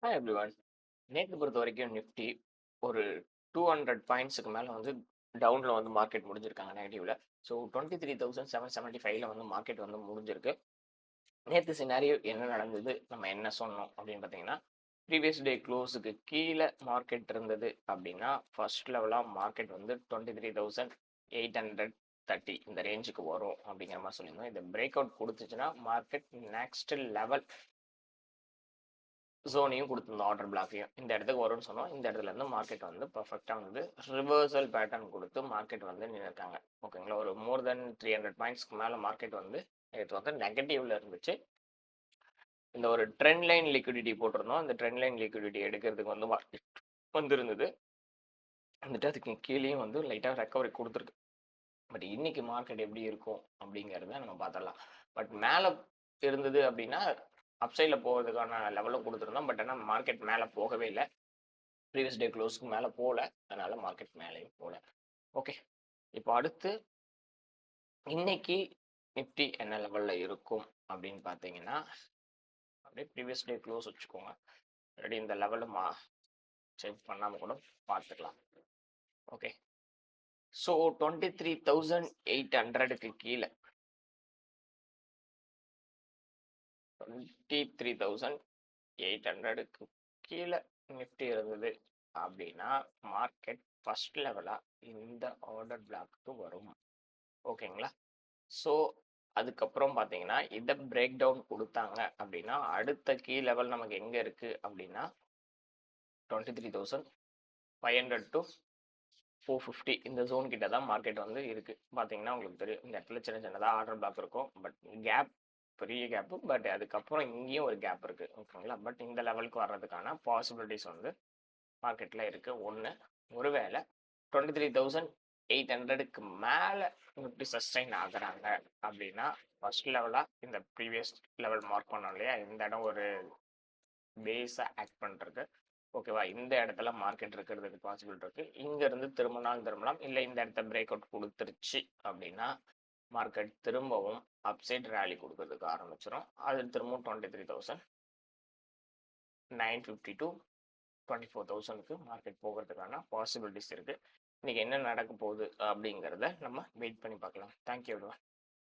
Hi everyone. நேத்து பொறுத்தவரைக்கும் Nifty ஒரு 200 பாயிண்ட்ஸுக்கு மேல வந்து டவுன்ல வந்து மார்க்கெட் முடிஞ்சிருக்காங்க நெகட்டிவ்ல. ஸோ 23,775ல வந்து மார்க்கெட் வந்து முடிஞ்சிருக்கு. நேத்து சினாரியோ என்ன நடந்தது? நம்ம என்ன சொன்னோம் அப்படின்னு பார்த்தீங்கன்னா, ப்ரீவியஸ் டே க்ளோஸுக்கு கீழ மார்க்கெட் இருந்தது அப்படின்னா, ஃபர்ஸ்ட் லெவலா மார்க்கெட் வந்து 23,830 இந்த ரேஞ்சுக்கு வரும் அப்படிங்கிற மாரி சொல்லியிருந்தோம். இத பிரேக் அவுட் குடுத்துச்சுன்னா, மார்க்கெட் நெக்ஸ்ட் லெவல் ஜோனையும் கொடுத்துருந்தோம் ஆர்டர் பிளாக்கையும் இந்த இடத்துக்கு வரும்னு சொன்னோம். இந்த இடத்துல இருந்து மார்க்கெட் வந்து பர்ஃபெக்டாக வந்து ரிவர்சல் பேட்டர்ன் கொடுத்து மார்க்கெட் வந்து நின்றுருக்காங்க. ஓகேங்களா, ஒரு மோர் தென் 300 பாயிண்ட்ஸ்க்கு மேலே மார்க்கெட் வந்து நேற்று வந்து நெகட்டிவ்ல இருந்துச்சு. இந்த ஒரு ட்ரெண்ட் லைன் லிக்விடிட்டி போட்டிருந்தோம். அந்த ட்ரெண்ட் லைன் லிக்விடிட்டி எடுக்கிறதுக்கு வந்து மார்க்கெட் வந்துருந்தது. வந்துட்டு அதுக்கு கீழேயும் வந்து லைட்டாக ரெக்கவரி கொடுத்துருக்கு. பட் இன்னைக்கு மார்க்கெட் எப்படி இருக்கும் அப்படிங்கிறத நம்ம பார்த்துடலாம். பட் மேலே இருந்தது அப்படின்னா அப்சைடில் போகிறதுக்கான லெவலும் கொடுத்துருந்தோம். பட் ஆனால் மார்க்கெட் மேலே போகவே இல்லை. ப்ரீவியஸ் டே க்ளோஸ்க்கு மேலே போகல, அதனால மார்க்கெட் மேலேயும் போகல. ஓகே, இப்போ அடுத்து இன்னைக்கு நிஃப்டி என்ன லெவலில் இருக்கும் அப்படின்னு பார்த்தீங்கன்னா, அப்படியே ப்ரீவியஸ் டே க்ளோஸ் வச்சுக்கோங்க. ஆல்ரெடி இந்த லெவலில் சேஞ்ச் பண்ணாமல் கூட பார்த்துக்கலாம். ஓகே, ஸோ 23,800க்கு கீழே 23,800க்கு கீழே நிஃப்டி இருந்தது அப்படின்னா மார்க்கெட் ஃபர்ஸ்ட் லெவலாக இந்த ஆர்டர் பிளாக்கு வரும். ஓகேங்களா, ஸோ அதுக்கப்புறம் பார்த்தீங்கன்னா இதை பிரேக் டவுன் கொடுத்தாங்க அப்படின்னா அடுத்த கீ லெவல் நமக்கு எங்கே இருக்குது அப்படின்னா 23,500 டு 450 இந்த ஜோன் கிட்ட தான் மார்க்கெட் வந்து இருக்குது. பார்த்தீங்கன்னா உங்களுக்கு தெரியும், இந்த இடத்துல சின்ன சின்னதாக ஆர்டர் பிளாக் இருக்கும். பட் கேப் பெரிய கேப்பு. பட் அதுக்கப்புறம் இங்கேயும் ஒரு கேப் இருக்குது. ஓகேங்களா, பட் இந்த லெவலுக்கு வர்றதுக்கான பாசிபிலிட்டிஸ் வந்து மார்க்கெட்டில் இருக்குது. ஒருவேளை 23,800க்கு மேலே நிஃப்டி சஸ்டைன் ஆகுறாங்க அப்படின்னா ஃபர்ஸ்ட் லெவலாக இந்த ப்ரீவியஸ் லெவல் மார்க் பண்ணோம் இல்லையா, இந்த இடம் ஒரு பேஸாக ஆக்ட் பண்ணுறது. ஓகேவா, இந்த இடத்துல மார்க்கெட் இருக்கிறதுக்கு பாசிபிள் இருக்குது. இங்கேருந்து திரும்பலாம் இல்லை இந்த இடத்த பிரேக் அவுட் கொடுத்துருச்சு அப்படின்னா மார்க்கெட் திரும்பவும் அப்சைட் ரேலி கொடுக்கறதுக்கு ஆரம்பிச்சிடும். அது திரும்பவும் 23,950 டு 24,000க்கு மார்க்கெட் போகிறதுக்கான பாசிபிலிட்டிஸ் இருக்குது. இன்னைக்கு என்ன நடக்க போகுது அப்படிங்கிறத நம்ம வெயிட் பண்ணி பார்க்கலாம். Thank you everyone.